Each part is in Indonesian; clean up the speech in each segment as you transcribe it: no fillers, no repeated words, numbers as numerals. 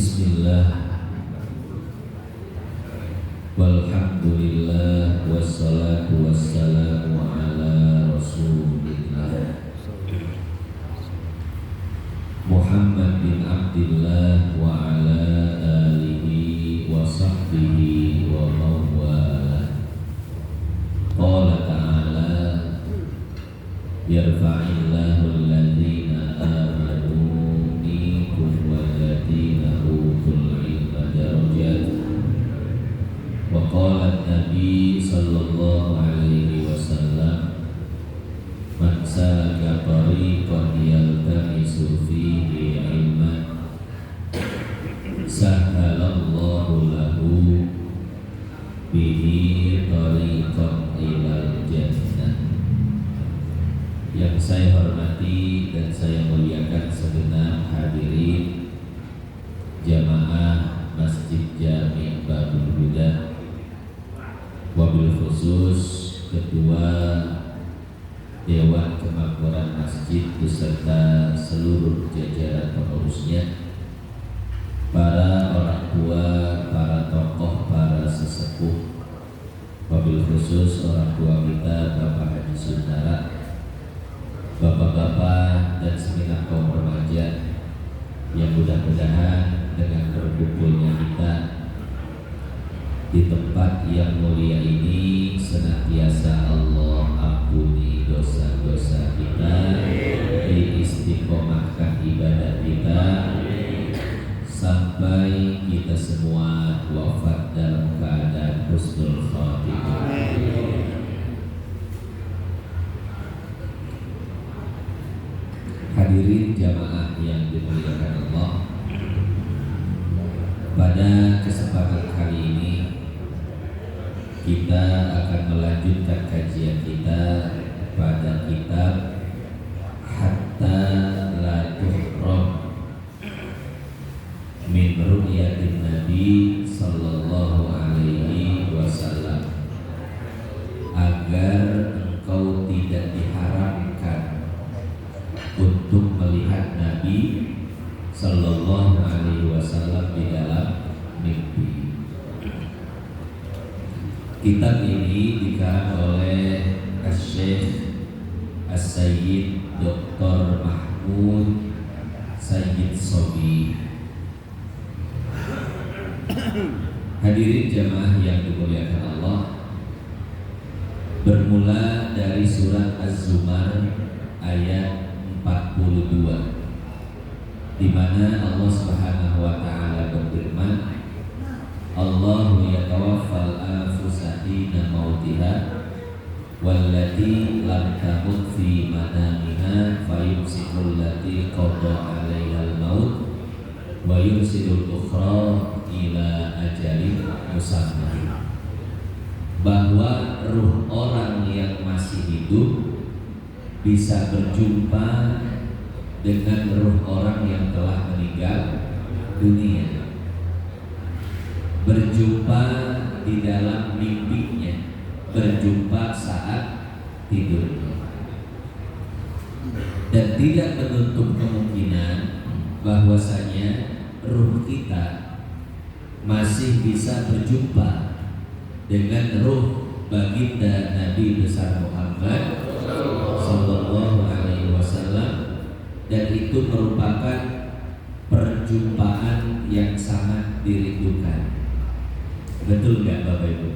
Bismillah, walhamdulillah, wassalatu wassalamu ala rasulillah Muhammad bin Abdillah wa ala alihi wa sahbihi wa mawala. Qala ta'ala, yarfa'illahu alladhina amanu minkum walladhina utul ilma darajat. Wa qala an-nabi sallallahu alaihi wasallam, man salaka tariqan yaltamisu fihi ilman sahhalallahu lahu bihi tariqan ilal jannah. Yang saya hormati dan saya muliakan segenap hadirin jamaah Masjid Jami' Babul Huda, wabil khusus Ketua Dewan Kemakmuran Masjid beserta seluruh jajaran pengurusnya, para orang tua, para tokoh, para sesepuh, wabil khusus orang tua kita Bapak Haji Sundara, bapak-bapak dan segenap kaum remaja yang mudah-mudahan dengan berkumpulnya kita di tempat yang mulia ini senantiasa Allah ampuni dosa-dosa kita, diistiqomahkan ibadah kita sampai kita semua wafat dalam keadaan husnul khatimah. Hadirin jamaah yang dimuliakan Allah, pada kesempatan kali ini kita akan melanjutkan kajian kita pada kitab Hatta La Tuhram min Ru'yatin Nabi sallallahu alaihi wasallam, agar engkau tidak diharamkan untuk melihat Nabi sallallahu alaihi wasallam di dalam mimpi. Kitab ini dikarang oleh Syekh As-Sayyid Dr. Mahmud Sayyid Sobi. Hadirin jamaah yang dimuliakan Allah, bermula dari surat Az-Zumar ayat 42, di mana Allah Subhanahu wa taala berfirman, Allahu yatawaffal anfusa hina mautiha wallati lam tamut fi manamiha fayumsikul lati qada 'alaihal maut wa yursilul ukhra ila ajalin musamma. Bahwa ruh orang yang masih hidup bisa berjumpa dengan ruh orang yang telah meninggal dunia, berjumpa di dalam mimpinya, berjumpa saat tidurnya, dan tidak menutup kemungkinan bahwasanya ruh kita masih bisa berjumpa dengan ruh baginda Nabi besar Muhammad sallallahu alaihi wasallam, dan itu merupakan perjumpaan yang sangat dirindukan. Betul nggak Bapak Ibu?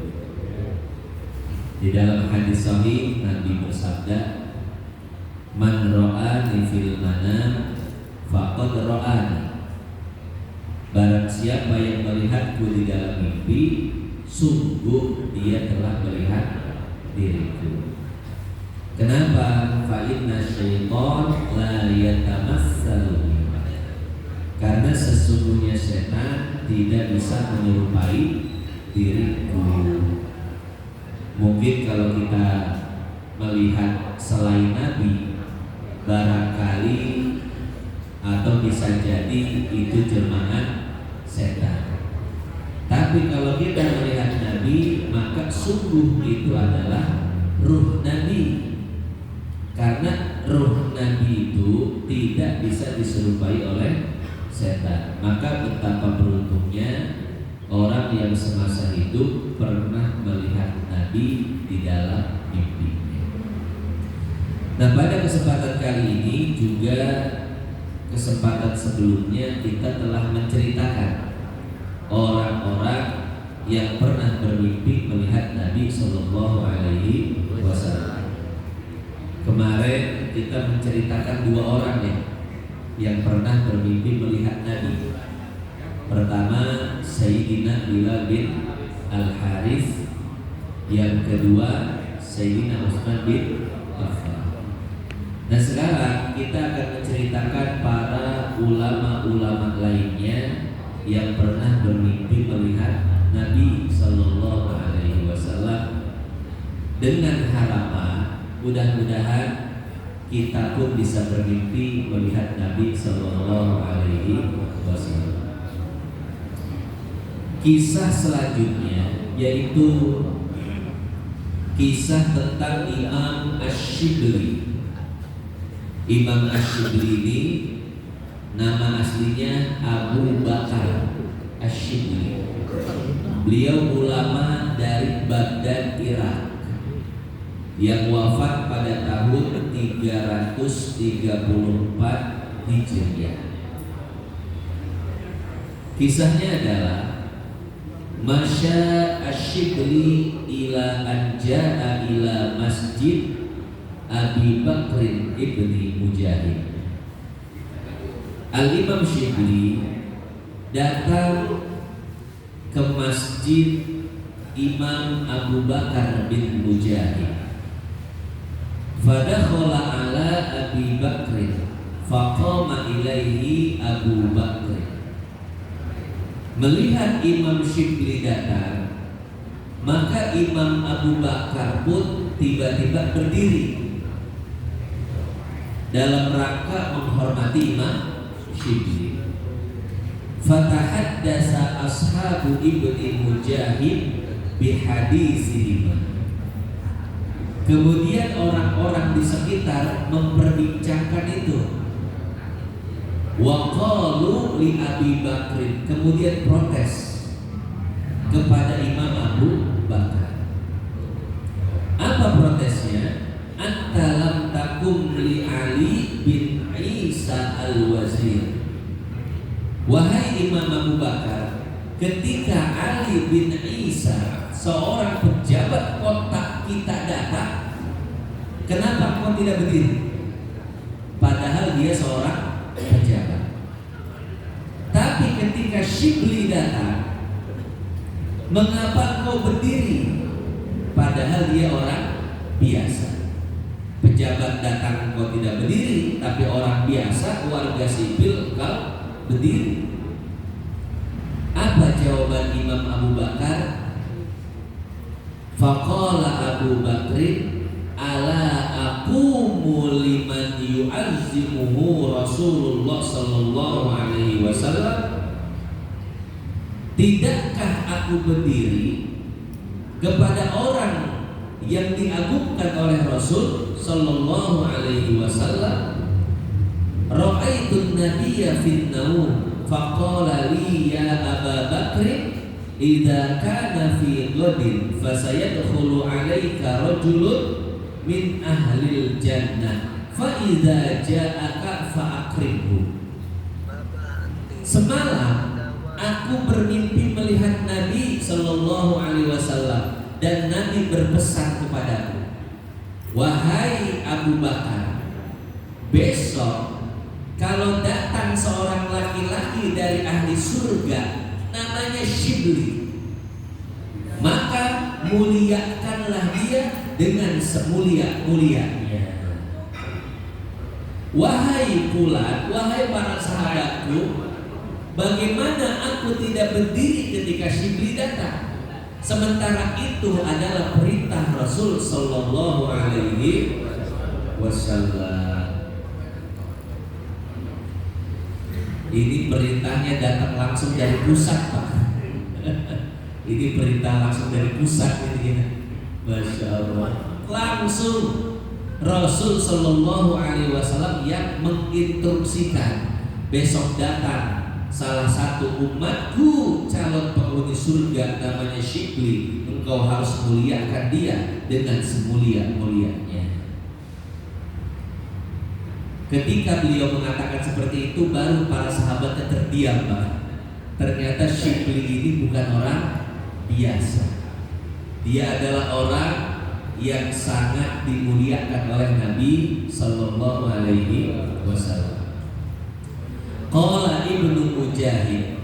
Di dalam hadis sahih Nabi bersabda, man ra'ani fil manam faqad ra'ani. Barang siapa yang melihatku di dalam mimpi, sungguh dia telah melihat diriku. Kenapa? Fa inna syaitan la yatamassalu. Karena sesungguhnya setan tidak bisa menyerupai diriku. Mungkin kalau kita melihat selain Nabi, barangkali atau bisa jadi itu jelmaan setan. Tapi kalau kita melihat Nabi, maka sungguh itu adalah ruh Nabi. Karena ruh Nabi itu tidak bisa diserupai oleh setan. Maka betapa beruntungnya orang yang semasa hidup pernah melihat Nabi di dalam mimpinya. Nah, pada kesempatan kali ini juga kesempatan sebelumnya kita telah menceritakan orang-orang yang pernah bermimpi melihat Nabi Shallallahu Alaihi Wasallam. Kemarin kita menceritakan dua orang yang pernah bermimpi melihat Nabi. Pertama Sayyidina Bilal bin Al-Harith, yang kedua Sayyidina Utsman bin Affan. Nah, sekarang kita akan menceritakan para ulama-ulama lainnya yang pernah bermimpi melihat Nabi Sallallahu Alaihi Wasallam, dengan harapan mudah-mudahan kita pun bisa bermimpi melihat Nabi Sallallahu Alaihi Wasallam. Kisah selanjutnya yaitu kisah tentang Imam Ash-Shibli. Imam Ash-Shibli ini nama aslinya Abu Bakar Ash-Shibli. Beliau ulama dari Baghdad, Irak, yang wafat pada tahun 334 Hijriah. Kisahnya adalah Masya Ash-Shibli ila anja'a ila masjid Abi Bakrin ibni Mujahid. Al-Imam Shibli datang ke masjid Imam Abu Bakar bin Mujahid. Fadakhala ala Abi Bakrin faqama ilaihi Abu Bakrin. Melihat Imam Shibli datang, maka Imam Abu Bakar pun tiba-tiba berdiri dalam rangka menghormati Imam Shibli. Fatahaddasa ashabu ibni Mujahid bihadisihima. Kemudian orang-orang di sekitar memperbincangkan itu. Wa qalu li Abi Bakrin, kemudian protes kepada Imam Abu Bakar. Apa protesnya? Anta lam takum li Ali bin Isa al-Wazir. Wahai Imam Abu Bakar, ketika Ali bin Isa, seorang pejabat kota kita datang, kenapa kau tidak berdiri? Padahal dia seorang pejabat. Tapi ketika Shibli datang, mengapa kau berdiri? Padahal dia orang biasa. Pejabat datang kau tidak berdiri, tapi orang biasa, warga sipil kau berdiri. Apa jawaban Imam Abu Bakar? Faqala Abu Bakrin, ala aqumu liman yu'azzimuhu Rasulullah sallallahu alaihi wasallam. Tidakkah aku berdiri kepada orang yang diagungkan oleh Rasul sallallahu alaihi wasallam? Ra'aitun nabiyya fin naum faqala li ya Aba Bakr idza kana fi ghadin fasayadkhulu 'alaika rajulun min ahlil jannah fa idza ja'aka fa akrimhu. Semalam aku bermimpi melihat Nabi sallallahu alaihi wasallam dan Nabi berpesan kepadaku, wahai Abu Bakar, besok kalau datang seorang laki-laki dari ahli surga namanya Shibli, maka muliakanlah dia dengan semulia-mulianya. Wahai Fulan, wahai para sahabatku, bagaimana aku tidak berdiri ketika Shibli datang? Sementara itu adalah perintah Rasul sallallahu alaihi wasallam. Ini perintahnya datang langsung dari pusat, Pak. Ini perintah langsung dari pusat ini ya. Masya Allah. Langsung Rasul sallallahu alaihi wasallam yang menginstruksikan, besok datang salah satu umatku calon penghuni surga namanya Syibli, engkau harus muliakan dia dengan semulia-mulianya. Ketika beliau mengatakan seperti itu, baru para sahabatnya terdiam, Pak. Ternyata Syibli ini bukan orang biasa. Dia adalah orang yang sangat dimuliakan oleh Nabi Sallallahu Alaihi Wasallam. Qala Ibnu Mujahid.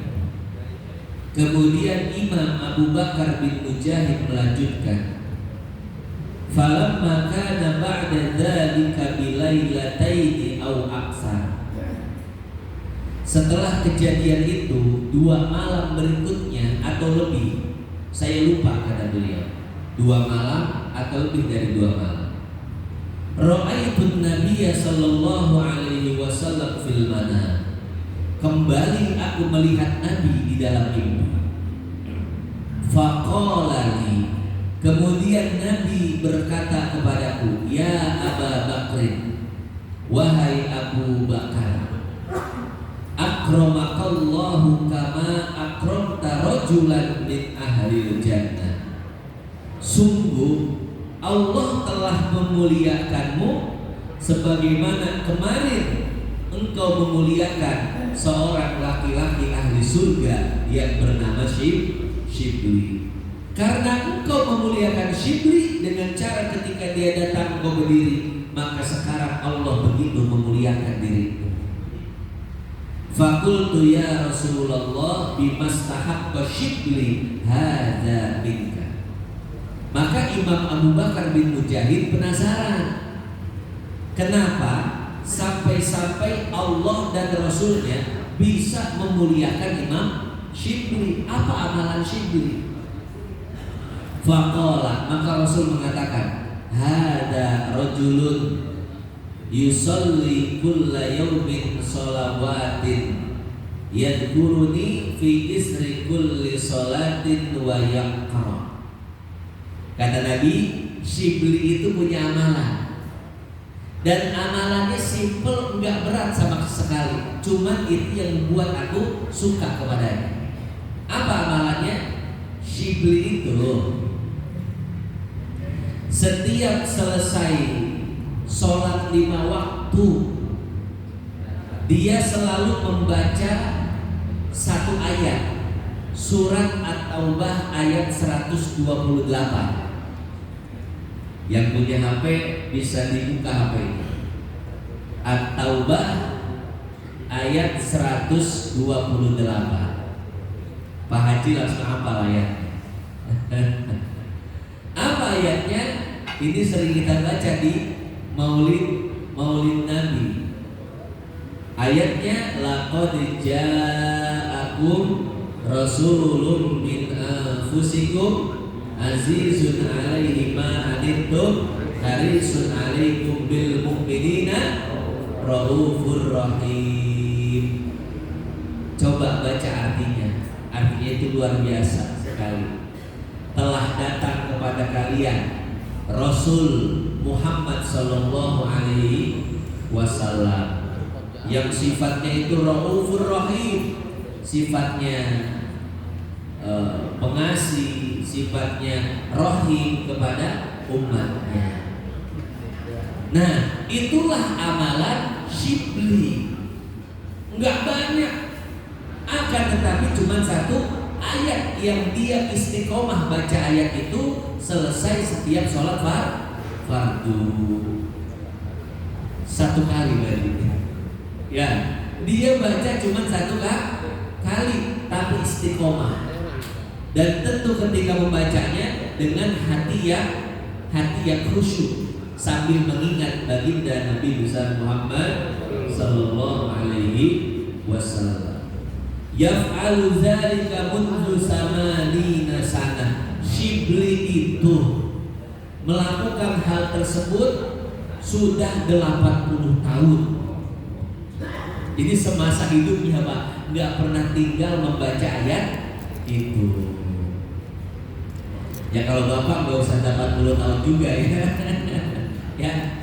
Kemudian Imam Abu Bakar bin Mujahid melanjutkan, falamma kana ba'da dzalika bilailataini aw aksar. Setelah kejadian itu 2 malam berikutnya atau lebih, saya lupa kata beliau, 2 malam atau lebih dari 2 malam. Ra'aitun Nabiyya sallallahu alaihi wasallam fil manam. Kembali aku melihat Nabi di dalam mimpi. Faqala li. Kemudian Nabi berkata kepadaku, ya Aba Bakrin, wahai Abu Bakar, akramakallahu kama akramta rajulan min ahlil jannah. Sungguh Allah telah memuliakanmu sebagaimana kemarin engkau memuliakan seorang laki-laki ahli surga yang bernama Syibli. Karena engkau memuliakan Syibli dengan cara ketika dia datang engkau berdiri, maka sekarang Allah begitu memuliakan dirimu. Fakultu ya Rasulullah bimastahabba Syibli hadza minka. Maka Imam Abu Bakar bin Mujahid penasaran, kenapa sampai-sampai Allah dan Rasulnya bisa memuliakan Imam Syibli? Apa amalan Syibli? Faqala, maka Rasul mengatakan, hada rajulun yusalli kulla yawmin shalawatin yadhkuruni fi isri kulli salatin wa yaqra. Kata Nabi, Syibli itu punya amalan. Dan amalannya simple, enggak berat sama sekali. Cuman itu yang membuat aku suka kepadanya. Apa amalannya? Syibli itu setiap selesai sholat 5 waktu, dia selalu membaca 1 ayat surat At-Taubah ayat 128. Yang punya HP bisa dibuka HP ini. At-Taubah ayat 128. Pak Haji langsung hafal ayatnya. Apa ayatnya? Ini sering kita baca di Maulid Nabi. Ayatnya laqad ja'akum rasulun min anfusikum azizun alaihi ma anittum harisun alaikum bil mu'minina raufur rahim. Coba baca artinya. Artinya itu luar biasa sekali. Telah datang kepada kalian Rasul Muhammad sallallahu alaihi wasallam yang sifatnya itu raufur rahim, sifatnya pengasih, sifatnya rahim kepada umatnya. Nah, itulah amalan Syibli. Enggak banyak, akan tetapi cuma 1 ayat yang dia istiqomah baca ayat itu selesai setiap sholat fardu. 1 kali berarti. Ya, dia baca cuma 1 kali, tapi istiqomah. Dan tentu ketika membacanya dengan hati yang khusyuk sambil mengingat baginda Nabi besar Muhammad sallallahu alaihi wasallam. Yaf'alu dzalika mundu samanina sanah. Syibli itu melakukan hal tersebut sudah 80 tahun. Jadi semasa hidupnya Pak nggak pernah tinggal membaca ayat itu. Ya kalau Bapak nggak usah 80 tahun juga ya. Ya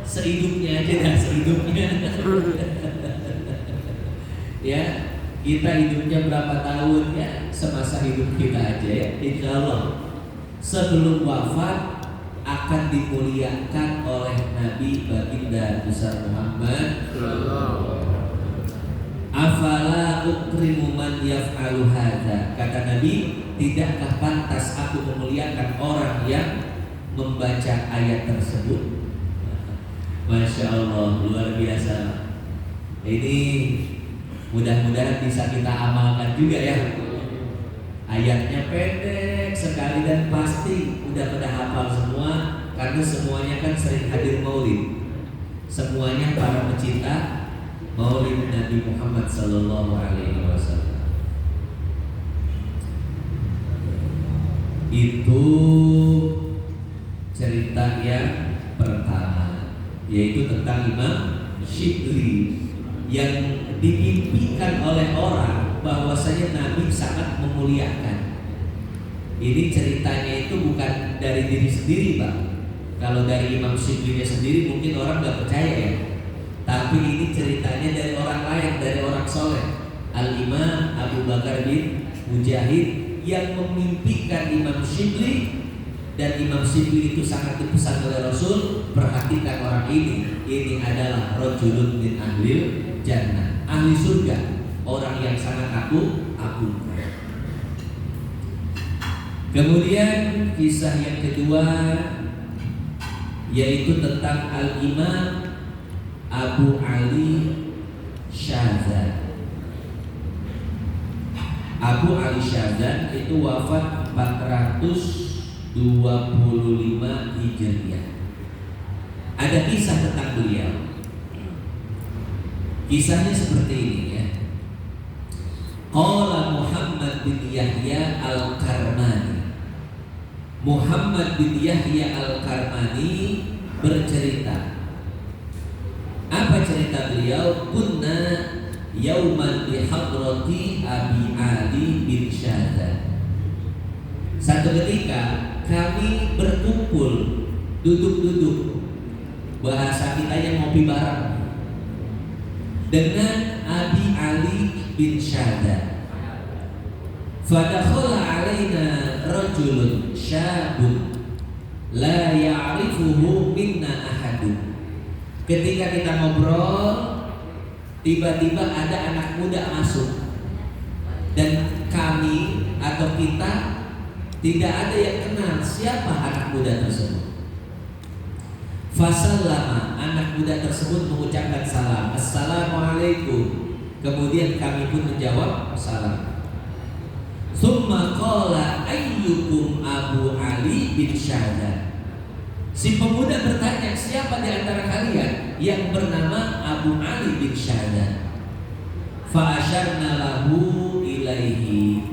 sehidupnya aja dah, sehidupnya. Ya, kita hidupnya berapa tahun ya? Semasa hidup kita aja ya. Insya Allah sebelum wafat akan dimuliakan oleh Nabi baginda besar Muhammad. Afala ukrimu man yaf'alu hadza. Kata Nabi, tidakkah pantas aku memuliakan orang yang membaca ayat tersebut? Masya Allah, luar biasa. Ini mudah-mudahan bisa kita amalkan juga ya. Ayatnya pendek sekali dan pasti udah pada hafal semua, karena semuanya kan sering hadir maulid. Semuanya para pecinta maulid Nabi Muhammad sallallahu alaihi wasallam. Itu cerita yang pertama, yaitu tentang Imam Syibli yang dimimpikan oleh orang bahwasanya Nabi sangat memuliakan. Ini ceritanya itu bukan dari diri sendiri, Pak. Kalau dari Imam Syibli sendiri mungkin orang nggak percaya ya. Tapi ini ceritanya dari orang lain, dari orang soleh. Al-Imam Abu Bakar bin Mujahid yang memimpikan Imam Syibli, dan Imam Syibli itu sangat dipesan oleh Rasul. Perhatikan orang ini adalah rajulun min ahlil jannah, ahli surga, orang yang sangat aku. Kemudian kisah yang kedua yaitu tentang Al-Imam Abu Ali Syazan. Abu Ali Syazan itu wafat 425 Hijriah. Ada kisah tentang beliau. Kisahnya seperti ini ya. Qala Muhammad bin Yahya Al-Karmani. Muhammad bin Yahya Al-Karmani bercerita. Apa cerita beliau? Kunna yauman bi hadrati Abi Ali bin Syazan. Satu ketika kami berkumpul, duduk-duduk, bahasa kita yang ngopi bareng, dengan Abi Ali bin Syazan. Fadakhala alaina rajulun syabun la ya'rifuhu minna ahadun. Ketika kita ngobrol, tiba-tiba ada anak muda masuk, dan kami atau kita tidak ada yang kenal siapa anak muda tersebut. Fasallama, anak muda tersebut mengucapkan salam, assalamualaikum. Kemudian kami pun menjawab salam. Tsumma qala ayyukum Abu Ali bin Syazan. Si pemuda bertanya, siapa di antara kalian yang bernama Abu Ali bin Syazan? Fa asyarna lahu ilaihi.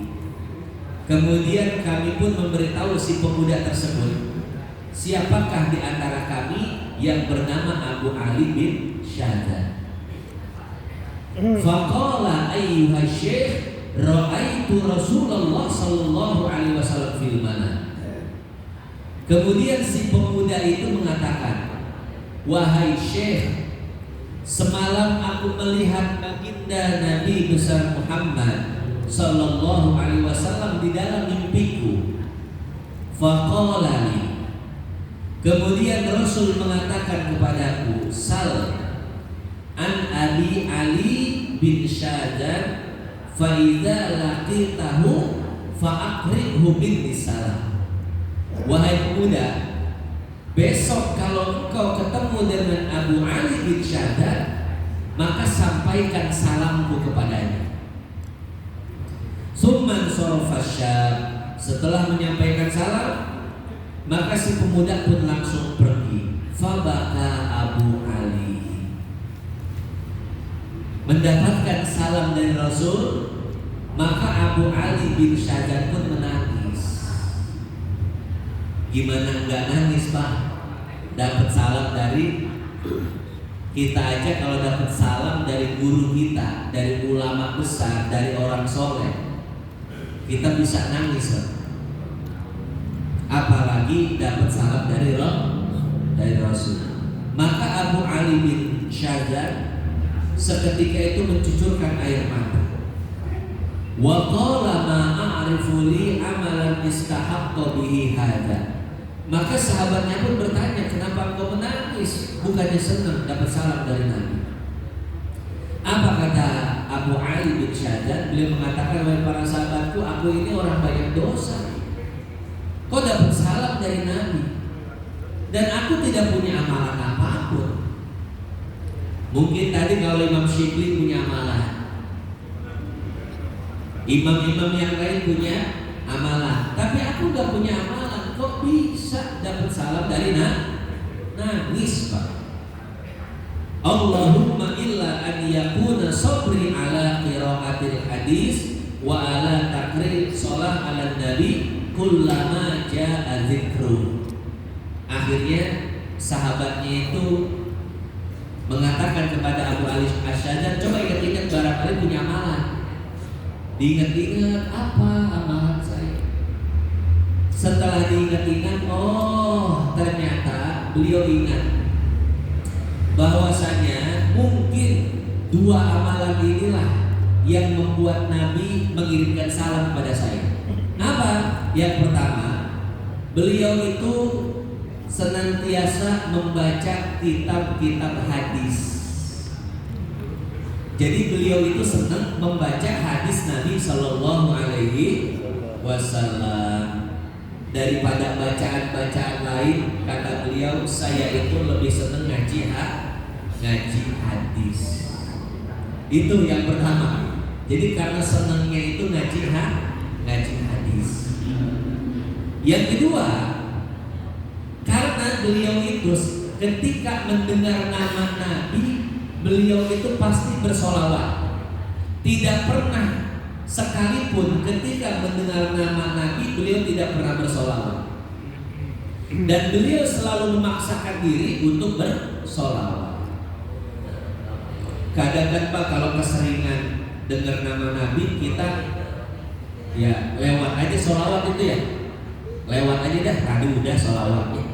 Kemudian kami pun memberitahu si pemuda tersebut, siapakah di antara kami yang bernama Abu Ali bin Syazan? Faqala ayyuha syekh ra'aitu Rasulullah sallallahu alaihi wasallam fil manam. Kemudian si pemuda itu mengatakan, wahai syekh, semalam aku melihat baginda Nabi besar Muhammad sallallahu alaihi wasallam di dalam mimpiku. Faqala li. Kemudian Rasul mengatakan kepadaku, sal an Abi Ali bin Syazan fa idza laqitahu fa aqribhu bin salam. Wahai pemuda, besok kalau engkau ketemu dengan Abu Ali bin Syazan, maka sampaikan salamku kepadanya. Summan sarafa syab. Setelah menyampaikan salam, maka si pemuda pun langsung pergi. Fabaka Abu Ali. Mendapatkan salam dari Rasul, maka Abu Ali bin Syazan pun menangis. Gimana enggak nangis, Pak? Dapat salam dari kita aja, kalau dapat salam dari guru kita, dari ulama besar, dari orang soleh, kita bisa nangis, Pak. Apalagi dapat salam dari Rasul. Maka Abu Ali bin Syazan seketika itu mencucurkan air mata. Wa qala ma a'rifu li amalan istahaqqa bihi hadza. Maka sahabatnya pun bertanya, kenapa engkau menangis? Bukannya senang dapat salam dari Nabi. Apa kata Abu Ali bin Shaddad? Beliau mengatakan, wahai para sahabatku, aku ini orang banyak dosa. Kau dapat salam dari Nabi, dan aku tidak punya amalan apapun. Mungkin tadi kalau Imam Syibli punya amalan, imam-imam yang lain punya amalan, tapi aku gak punya amalan. Kok bisa dapat salam dari Nabi? Nangis, Pak. Allahumma illa an yakuna sabri ala qiraatil hadis wa ala takrir sholat ala nabi kullama ja'a dzikru. Akhirnya sahabatnya itu mengatakan kepada Abu Ali Asy'ad, coba ingat-ingat barangkali punya amalan. Diingat-ingat, apa amalan saya? Setelah diingat-ingat, oh ternyata beliau ingat bahwasanya mungkin dua amalan inilah yang membuat Nabi mengirimkan salam kepada saya. Apa? Yang pertama, beliau itu senantiasa membaca kitab-kitab hadis. Jadi beliau itu senang membaca hadis Nabi Shallallahu Alaihi Wasallam. Daripada bacaan-bacaan lain, kata beliau, saya itu lebih senang ngaji hadis. Itu yang pertama. Jadi karena senangnya itu ngaji hadis. Yang kedua, karena beliau itu ketika mendengar nama Nabi, beliau itu pasti bersolawat. Tidak pernah sekalipun ketika mendengar nama Nabi beliau tidak pernah bersolawat. Dan beliau selalu memaksakan diri untuk bersolawat. Kadang-kadang Pak, kalau keseringan dengar nama Nabi, kita ya lewat aja solawat itu ya. Lewat aja dah, tadi udah solawatnya.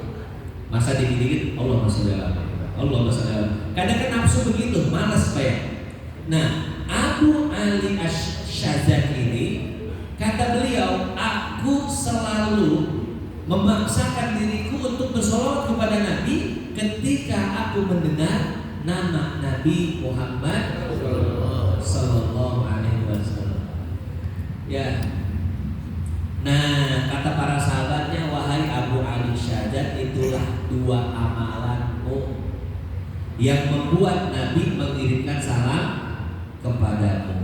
Masa dikit-dikit Allah sholli ala Allah sholli ala. Kadang-kadang nafsu begitu, malas Pak ya. Nah, Abu Ali Asy'ad ini kata beliau, aku selalu memaksakan diriku untuk bersolawat kepada Nabi ketika aku mendengar nama Nabi Muhammad Sallallahu Alaihi Wasallam. Ya. Nah, kata para sahabatnya, wahai Abu Ali Asy'ad, itulah dua amalanmu yang membuat Nabi mengirimkan salam kepadamu.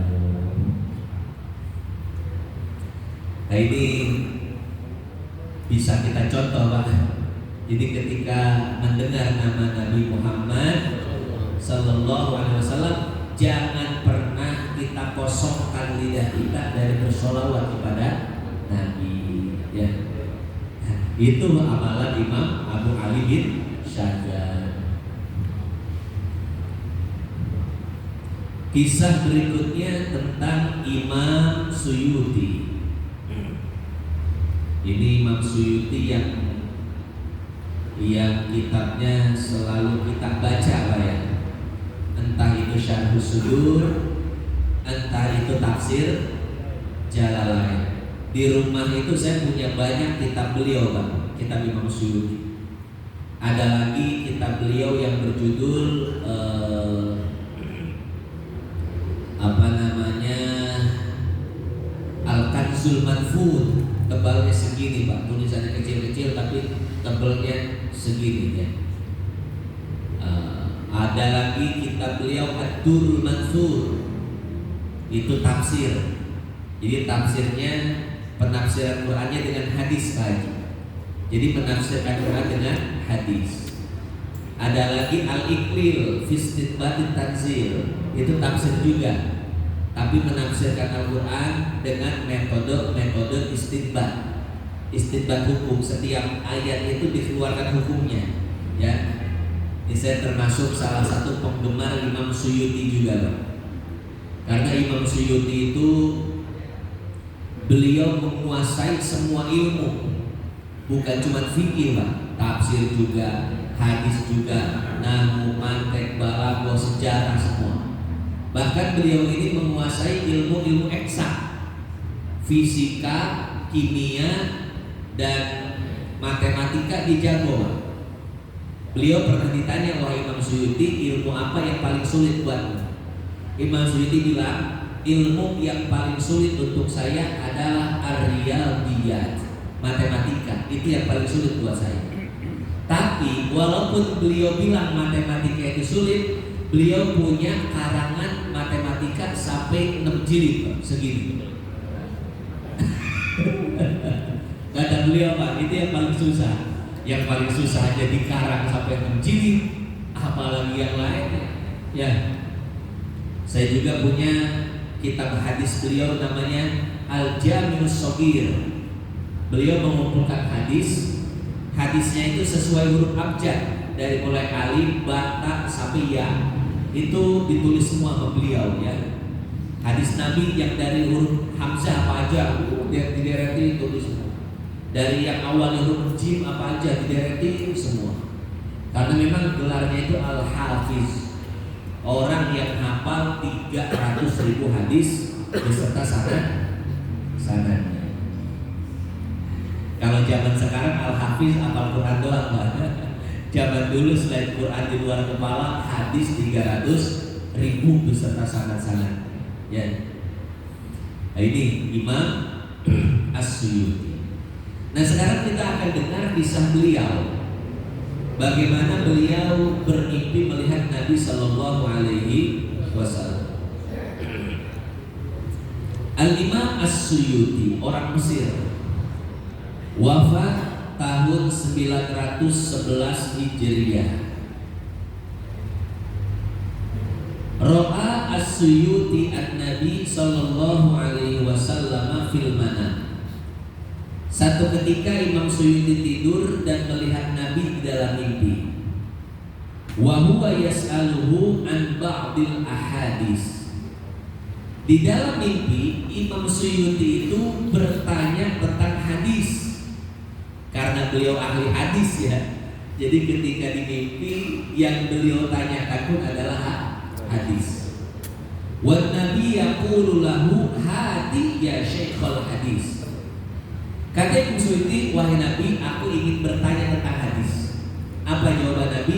Nah, ini bisa kita contoh Pak. Jadi ketika mendengar nama Nabi Muhammad Sallallahu Alaihi Wasallam, jangan pernah kita kosongkan lidah kita dari bersolawat kepada Nabi. Ya, itu amalan Imam Abu Ali bin Shaddad. Kisah berikutnya tentang Imam Suyuti. Ini Imam Suyuti yang kitabnya selalu kita baca Pak ya. Entah itu Syarhus Sudur, entah itu Tafsir Jalalain. Di rumah itu saya punya banyak kitab beliau Pak, kitab Imam Suyuti. Ada lagi kitab beliau yang berjudul Al-Kanzul Manfud. Tebalnya segini Pak, tulisannya kecil-kecil tapi tebalnya segini ya. Ada lagi kitab beliau Ad-Durrul Mansur, itu tafsir. Jadi tafsirnya penafsiran Qurannya dengan hadis Pak. Jadi menafsirkan Quran dengan hadis. Ada lagi Al-Iqlil fi Istidbatit Tanzil, itu tafsir juga, tapi menafsirkan Al-Quran dengan metode istidbat hukum. Setiap ayat itu dikeluarkan hukumnya ya. Ini saya termasuk salah satu penggemar Imam Suyuti juga Pak. Karena Imam Suyuti itu beliau menguasai semua ilmu, bukan cuma fikih Pak, tafsir juga, hadis juga, nahwu, mantiq, balaghah, sejarah semua. Bahkan beliau ini menguasai ilmu-ilmu eksak, fisika, kimia, dan matematika dijago. Beliau pernah ditanya oleh Imam Suyuti, ilmu apa yang paling sulit buatmu? Imam Suyuti bilang, ilmu yang paling sulit untuk saya adalah ar-riyadiyat, matematika. Itu yang paling sulit buat saya. Tapi walaupun beliau bilang matematika itu sulit, beliau punya karangan matematika sampai 6 jilid, segini. Kata beliau, Pak, itu yang paling susah. Yang paling susah aja dikarang sampai 6 jilid, apalagi yang lainnya. Ya, saya juga punya kitab hadis beliau namanya Al-Jami'us Shaghir. Beliau mengumpulkan hadis. Hadisnya itu sesuai huruf abjad, dari mulai alif, ba, ta sampai ya. Itu ditulis semua sama beliau, ya. Hadis Nabi yang dari huruf hamzah apa aja dideretin tulis semua. Dari yang awal huruf jim apa aja dideretin semua. Karena memang gelarnya itu Al-Hafiz, orang yang hafal 300.000 hadis beserta sanadnya. Kalau zaman sekarang Al-Hafiz hafal Quran doang, Pak. Zaman dulu selain Quran di luar kepala, hadis 300.000 beserta sanad-sanad. Ya. Nah, ini Imam As-Suyuti. Nah, sekarang kita akan dengar kisah beliau. Bagaimana beliau bermimpi melihat Nabi Sallallahu Alaihi Wasallam. Al-Imam As-Suyuti, orang Mesir, wafat tahun 911 Hijriah. Ra'a As-Suyuti an-Nabi Sallallahu Alaihi Wasallam fil manam. Satu ketika Imam Suyuti tidur dan melihat Nabi di dalam mimpi. Wa huwa yas'aluhu an ba'dil ahadis. Di dalam mimpi Imam Suyuti itu bertanya tentang hadis. Karena beliau ahli hadis, ya. Jadi ketika di mimpi yang beliau tanyakan pun adalah hadis. Wan Nabi yaqulu lahu hadi ya syaikhul hadis. Kata Imam Suyuti, wahai Nabi, aku ingin bertanya tentang hadis. Apa jawaban Nabi?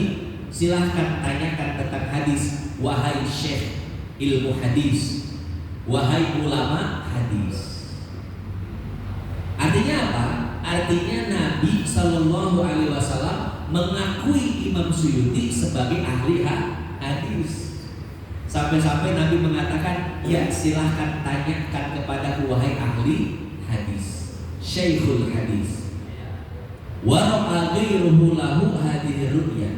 Silahkan tanyakan tentang hadis, wahai syekh ilmu hadis, wahai ulama hadis. Artinya apa? Artinya Nabi Sallallahu Alaihi Wasallam mengakui Imam Suyuti sebagai ahli hadis. Sampai-sampai Nabi mengatakan, ya silahkan tanyakan kepada wahai ahli hadis, Syekhul hadis. Wa ra'a ghairuhu lahu hadhihi ru'ya.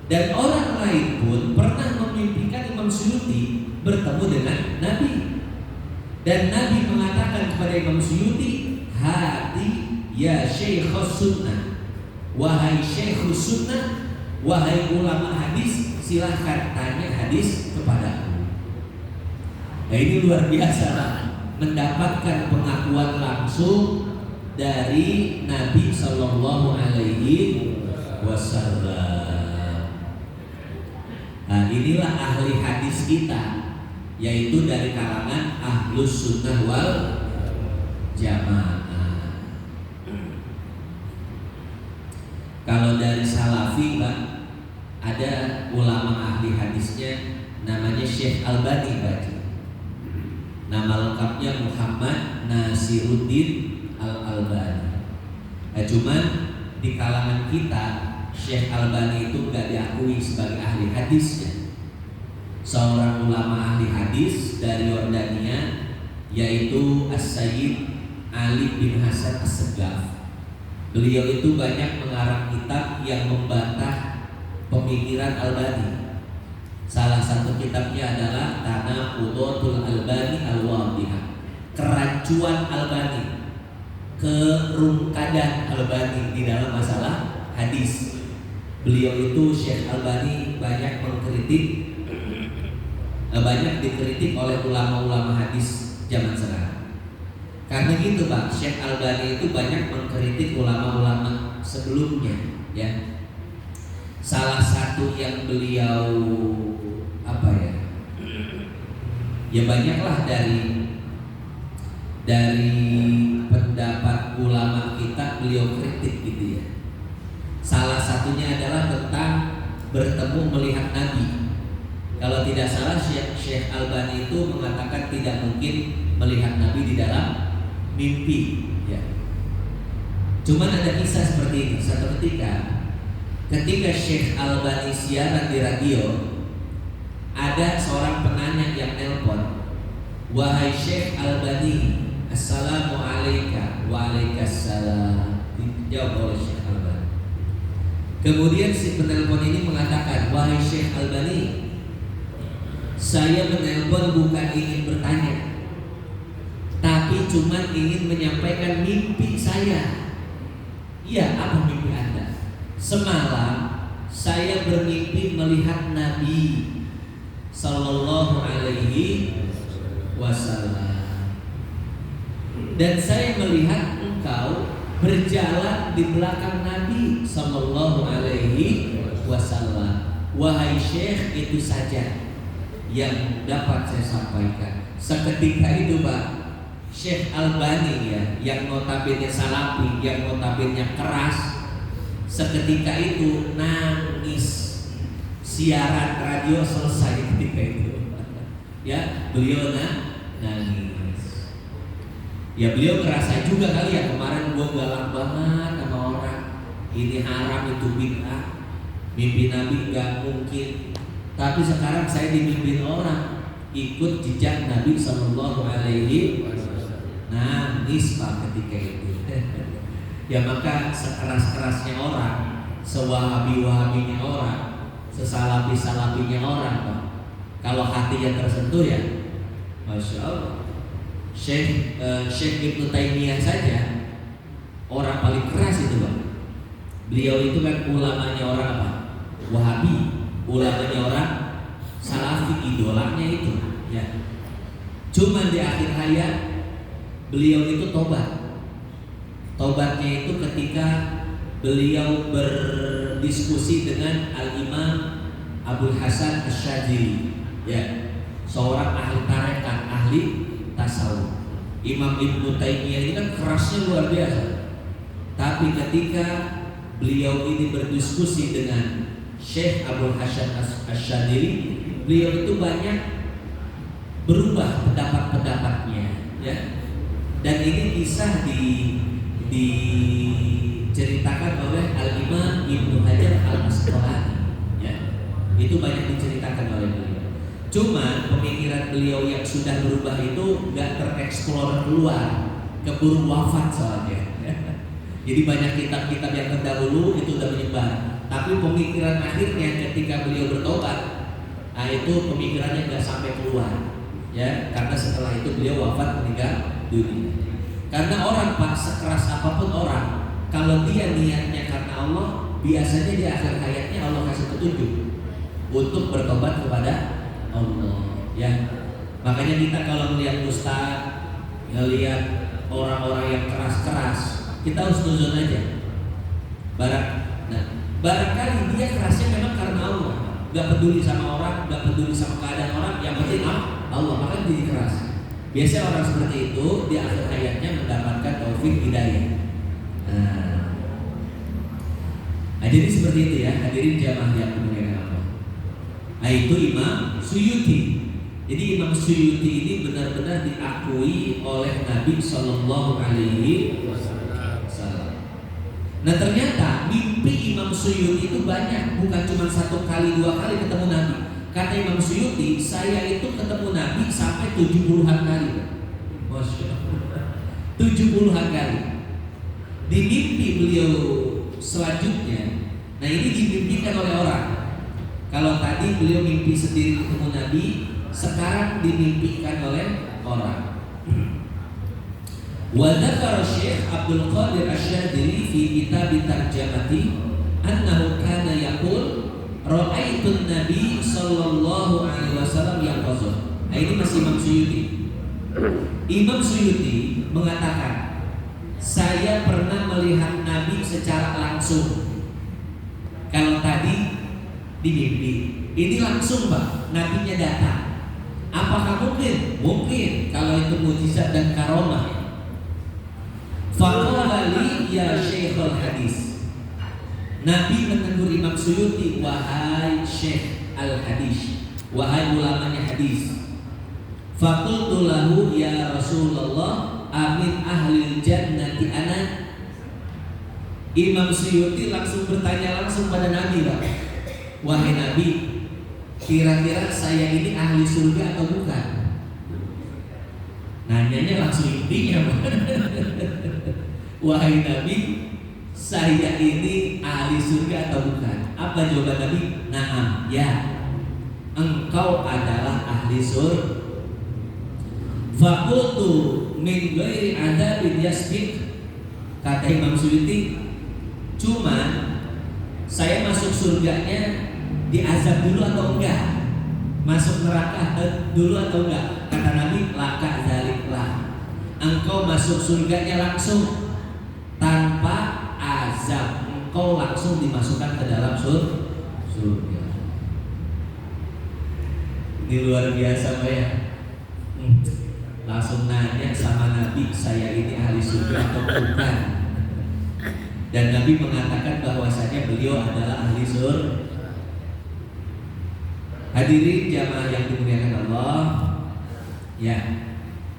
Dan orang lain pun pernah memimpikan Imam Suyuti bertemu dengan Nabi. Dan Nabi mengatakan kepada Imam Suyuti, hadi ya Syekhus sunnah, wahai Syekhus sunnah, wahai ulama hadis, silahkan tanya hadis kepadaku. Nah, ini luar biasa, mendapatkan pengakuan langsung dari Nabi Sallallahu Alaihi Wasallam. Nah, inilah ahli hadis kita, yaitu dari kalangan Ahlus Sunnah wal Jamaah. Kalau dari Salafi, Pak, ada ulama ahli hadisnya namanya Syekh Albani, Pak. Nama lengkapnya Muhammad Nasiruddin Al-Albani. Nah, cuman di kalangan kita Syekh Albani itu gak diakui sebagai ahli hadisnya. Seorang ulama ahli hadis dari Yordania, yaitu As-Sayyid Ali bin Hasan As-Segaf. Beliau itu banyak mengarang kitab yang membantah pemikiran Albani. Salah satu kitabnya adalah Tanaqudatul Albani Al-Wadihah, kerancuan Albani, kerungkadan Albani di dalam masalah hadis. Beliau itu Syekh Albani banyak dikritik oleh ulama-ulama hadis zaman sekarang. Karena gitu, Pak, Syekh Albani itu banyak mengkritik ulama-ulama sebelumnya, ya. Salah satu yang beliau Ya banyaklah dari pendapat ulama kita beliau kritik gitu ya. Salah satunya adalah tentang bertemu melihat Nabi. Kalau tidak salah Syekh Albani itu mengatakan tidak mungkin melihat Nabi di dalam mimpi ya. Cuman ada kisah seperti ini. Satu ketika Syekh Albani siaran di radio, ada seorang penanya yang nelpon, "Wahai Syekh Albani, assalamualaikum." Waalaikumsalam. Dijawab oleh Syekh Albani. Kemudian si penelpon ini mengatakan, "Wahai Syekh Albani, saya menelpon bukan ingin bertanya, tapi cuma ingin menyampaikan mimpi saya." "Iya, apa mimpi Anda?" "Semalam saya bermimpi melihat Nabi Sallallahu Alaihi Wasallam, dan saya melihat engkau berjalan di belakang Nabi Sallallahu Alaihi Wasallam. Wahai Syekh, itu saja yang dapat saya sampaikan." Seketika itu Pak, Syekh Albani ya, yang notabene salafi, yang notabene keras, seketika itu nangis. Siaran radio selesai ketika itu ya, beliau nangis. Ya beliau ngerasa juga kali ya, kemarin gua galak banget sama orang, ini haram, itu bid'ah, mimpi Nabi gak mungkin. Tapi sekarang saya dimimpin orang ikut jejak Nabi Sallallahu Alaihi Wasallam. Nangis Pak ketika itu. Ya maka sekeras-kerasnya orang, sewahabi-wahabinya orang, sesalafi-salafinya orang Pak, kalau hatinya tersentuh ya Masya Allah. Syekh Ibnu Taimiyah saja orang paling keras itu Pak. Beliau itu kan ulamanya orang apa? Wahabi, ulamanya orang salafi, idolanya itu ya. Cuma di akhir hayat beliau itu tobat. Tobatnya itu ketika beliau berdiskusi dengan Al-Imam Abdul Hasan Asy-Syadzili ya, seorang ahli tarekat, ahli tasawuf. Imam Ibnu Taimiyah ini kan kerasnya luar biasa. Tapi ketika beliau ini berdiskusi dengan Syekh Abdul Hasan Asy-Syadzili, beliau itu banyak berubah pendapat-pendapatnya ya. Dan ini kisah diceritakan oleh Al-Imam Ibnu Hajar Al-Asqalani ya. Itu banyak diceritakan oleh beliau. Cuma pemikiran beliau yang sudah berubah itu gak tereksplor keluar, keburu wafat soalnya ya. Jadi banyak kitab-kitab yang terdahulu itu udah menyebar, tapi pemikiran akhirnya ketika beliau bertobat, nah itu pemikirannya gak sampai keluar ya, karena setelah itu beliau wafat, meninggal dunia. Karena orang Pak, sekeras apapun orang, kalau dia niatnya karena Allah, biasanya di akhir hayatnya Allah kasih petunjuk untuk bertobat kepada Allah ya. Makanya kita kalau melihat ustaz, melihat orang-orang yang keras-keras, kita harus nuzul aja. Barangkali dia kerasnya memang karena Allah, gak peduli sama orang, gak peduli sama keadaan orang, yang penting Allah, maka jadi keras. Biasanya orang seperti itu di akhir hayatnya mendapatkan taufik hidayah. Nah, jadi seperti itu ya, hadirin jamaah yang dimuliakan Allah. Nah, itu Imam Suyuti. Jadi Imam Suyuti ini benar-benar diakui oleh Nabi Sallallahu Alaihi Wasallam. Nah, ternyata mimpi Imam Suyuti itu banyak, bukan cuma 1 kali 2 kali ketemu Nabi. Kata Imam Suyuti, saya itu ketemu Nabi sampai 70-an kali. Masya Allah, 70-an kali. Di mimpi beliau selanjutnya, nah ini dimimpikan oleh orang. Kalau tadi beliau mimpi sendiri ketemu Nabi, sekarang dimimpikan oleh orang. Wa dzakara Syekh Abdul Qadir Asy-Syadzili fi kitab tarjamati annahu kana yaqul ra'aitun Nabi sallallahu alaihi wasallam yaqazun. Nah, ini masih Imam Suyuti. Imam Suyuti mengatakan, saya pernah melihat Nabi secara langsung. Kalau tadi di mimpi, ini langsung Pak, Nabinya datang. Apakah mungkin? Mungkin kalau itu mujizat dan karomah. Faqala li ya Syekhul Hadis. Nabi menegur Imam Suyuti, wahai Syekh al-Hadis, wahai ulamanya hadis. Faqultu lahu ya Rasulullah, amin ahlil jannati ana. Imam Suyuti langsung bertanya langsung pada Nabi, Pak. Wahai Nabi, kira-kira saya ini ahli surga atau bukan? Nanyanya langsung intinya. Wahai Nabi, saya ini ahli surga atau bukan? Apa jawaban Nabi? Naam, ya. Engkau adalah ahli surga. Faqultu min ghairi adzabin yasbiq. Kata Imam Suyuti, cuman saya masuk surganya diazab dulu atau enggak? Masuk neraka dulu atau enggak? Kata Nabi, laka zaliklah. Engkau masuk surganya langsung tanpa azab. Engkau langsung dimasukkan ke dalam surga. Ini luar biasa, Pak ya. Langsung nanya sama Nabi, saya ini ahli surga atau bukan? Dan Nabi mengatakan bahwasanya beliau adalah ahli surga. Hadirin jamaah yang dimuliakan Allah, ya,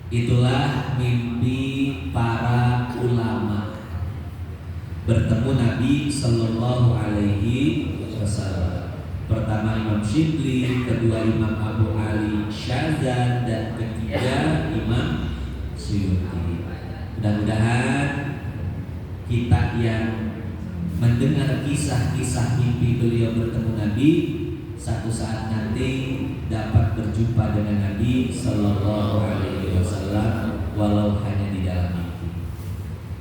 itulah mimpi para ulama bertemu Nabi Sallallahu Alaihi Wasallam. Pertama Imam Shibli, kedua Imam Abu Ali Syazan, dan ketiga Imam Suyuti. Mudah-mudahan kita yang mendengar kisah-kisah mimpi beliau bertemu Nabi, satu saat nanti dapat berjumpa dengan Nabi Sallallahu Alaihi Wasallam walau hanya di dalam mimpi.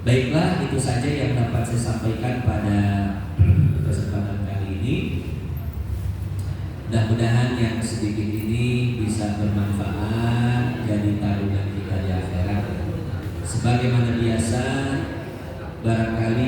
Baiklah, itu saja yang dapat saya sampaikan pada kesempatan kali ini. Mudah-mudahan yang sedikit ini bisa bermanfaat jadi taruhan kita di akhirat. Sebagaimana biasa, barangkali